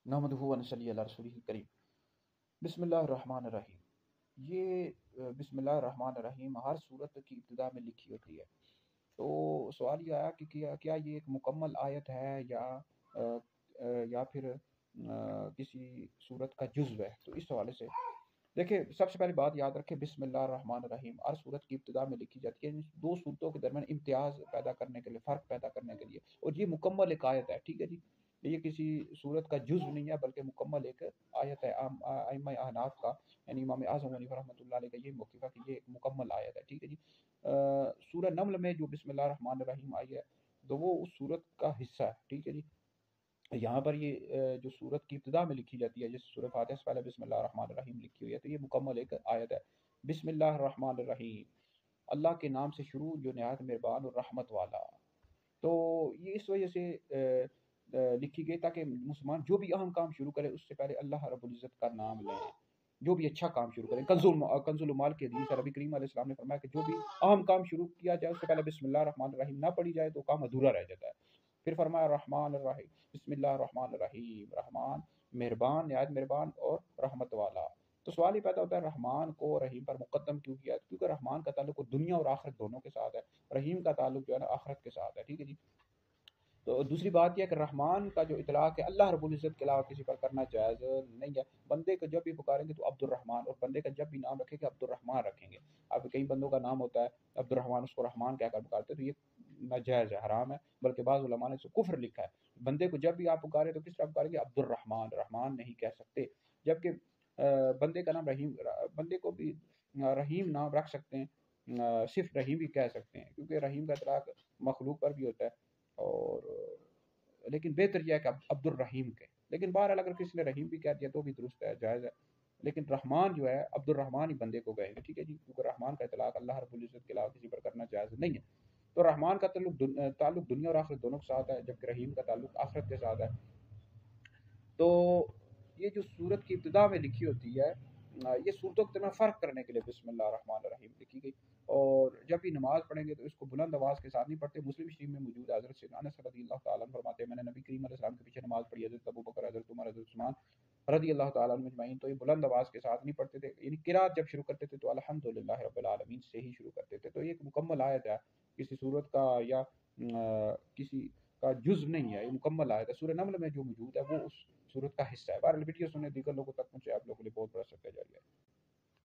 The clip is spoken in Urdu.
نحمدہ و نصلی علی رسولہ الکریم۔ بسم اللہ الرحمن الرحیم۔ یہ بسم اللہ الرحمن الرحیم ہر صورت کی ابتدا میں لکھی ہوتی ہے۔ تو سوال یہ آیا کہ کیا یہ ایک مکمل آیت ہے یا پھر کسی صورت کا جزو ہے؟ تو اس حوالے سے دیکھیں، سب سے پہلی بات یاد رکھیں، بسم اللہ الرحمن الرحیم ہر صورت کی ابتدا میں لکھی جاتی ہے، دو صورتوں کے درمیان امتیاز پیدا کرنے کے لیے، فرق پیدا کرنے کے لیے، اور یہ مکمل ایک آیت ہے، ٹھیک ہے جی۔ یہ کسی صورت کا جزو نہیں ہے بلکہ مکمل ایک آیت ہے۔ ائمہ احناف کا یعنی امام اعظم حنیفہ رحمۃ اللہ علیہ کا یہ موقف ہے کہ یہ ایک مکمل آیت ہے، ٹھیک ہے جی۔ سورہ نمل میں جو بسم اللہ الرحمن الرحیم آئی ہے تو وہ اس صورت کا حصہ ہے، ٹھیک ہے جی۔ یہاں پر یہ جو صورت کی ابتدا میں لکھی جاتی ہے، جس سورہ فاتحہ سے پہلے بسم اللہ الرحمن الرحیم لکھی ہوئی ہے، تو یہ مکمل ایک آیت ہے۔ بسم اللہ الرحمن الرحیم، اللہ کے نام سے شروع جو نہایت مہربان اور رحمت والا۔ تو یہ اس وجہ سے لکھی گئی تاکہ مسلمان جو بھی اہم کام شروع کرے اس سے پہلے اللہ رب العزت کا نام لیں، جو بھی اچھا کام شروع کریں۔ کنز المال کے حدیث ہے، نبی کریم علیہ السلام نے فرمایا کہ جو بھی اہم کام شروع کیا جائے اس سے پہلے بسم اللہ الرحمن الرحیم نہ پڑھی جائے تو کام ادھورا رہ جاتا ہے۔ پھر فرمایا الرحمن الرحیم، بسم اللہ الرحمن الرحیم، رحمان مہربان، نہایت مہربان اور رحمت والا۔ تو سوال یہ پیدا ہوتا ہے رحمان کو رحیم پر مقدم کیوں کیا؟ کیونکہ رحمان کا تعلق دنیا اور آخرت دونوں کے ساتھ ہے، رحیم کا تعلق جو ہے نا آخرت کے ساتھ ہے، ٹھیک ہے جی۔ تو دوسری بات یہ ہے کہ رحمان کا جو اطلاق ہے اللہ رب العزت کے علاوہ کسی پر کرنا جائز نہیں ہے۔ بندے کو جب بھی پکاریں گے تو عبد الرحمن، اور بندے کا جب بھی نام رکھیں گے عبد الرحمن رکھیں گے۔ اب کئی بندوں کا نام ہوتا ہے عبد الرحمن، اس کو رحمان کہہ کر پکارتے ہیں، تو یہ ناجائز ہے، حرام ہے، بلکہ بعض علماء نے اس کو کفر لکھا ہے۔ بندے کو جب بھی آپ پکاریں تو کس طرح پکاریں گے؟ عبد الرحمن، رحمان نہیں کہہ سکتے۔ جبکہ بندے کا نام رحیم، بندے کو بھی رحیم نام رکھ سکتے ہیں، صرف رحیم بھی کہہ سکتے ہیں، کیونکہ رحیم کا اطلاق مخلوق پر بھی ہوتا ہے، اور لیکن بہتر یہ ہے کہ عبد الرحیم کے، لیکن بہرحال اگر کسی نے رحیم بھی کہہ دیا تو بھی درست ہے، جائز ہے، لیکن رحمان جو ہے عبد الرحمان ہی بندے کو کہے گا، ٹھیک ہے جی، کیونکہ رحمان کا اطلاق اللہ رب العزت کے علاوہ کسی پر کرنا جائز نہیں ہے۔ تو رحمان کا تعلق دنیا اور آخرت دونوں کے ساتھ ہے، جبکہ رحیم کا تعلق آخرت کے ساتھ ہے۔ تو یہ جو صورت کی ابتدا میں لکھی ہوتی ہے، یہ صورتوں کے درمیان فرق کرنے کے لیے بسم اللہ الرحمن الرحیم لکھی گئی، اور جب بھی نماز پڑھیں گے تو اس کو بلند آواز کے ساتھ نہیں پڑھتے۔ مسلم شریف میں موجود ہے، حضرت سیدنا انس رضی اللہ تعالیٰ عنہ فرماتے ہیں میں نے نبی کریم علیہ السلام کے پیچھے نماز پڑھی، حضرت ابوبکر، حضرت عمر، حضرت عثمان رضی اللہ تعالیٰ عنہ اجمعین، تو یہ بلند آواز کے ساتھ نہیں پڑھتے تھے، یعنی قرات جب شروع کرتے تھے تو الحمدللہ رب العالمین سے ہی شروع کرتے تھے۔ تو یہ ایک مکمل آیت ہے، کسی صورت کا یا کسی کا جزو نہیں ہے، یہ مکمل آیت ہے۔ سورہ نمل میں جو موجود ہے وہ اس صورت کا حصہ ہے۔ بہرحال ویڈیو سننے دیگر لوگوں تک پہنچے، آپ لوگوں کے لیے بہت بڑا شکریہ جاری ہے۔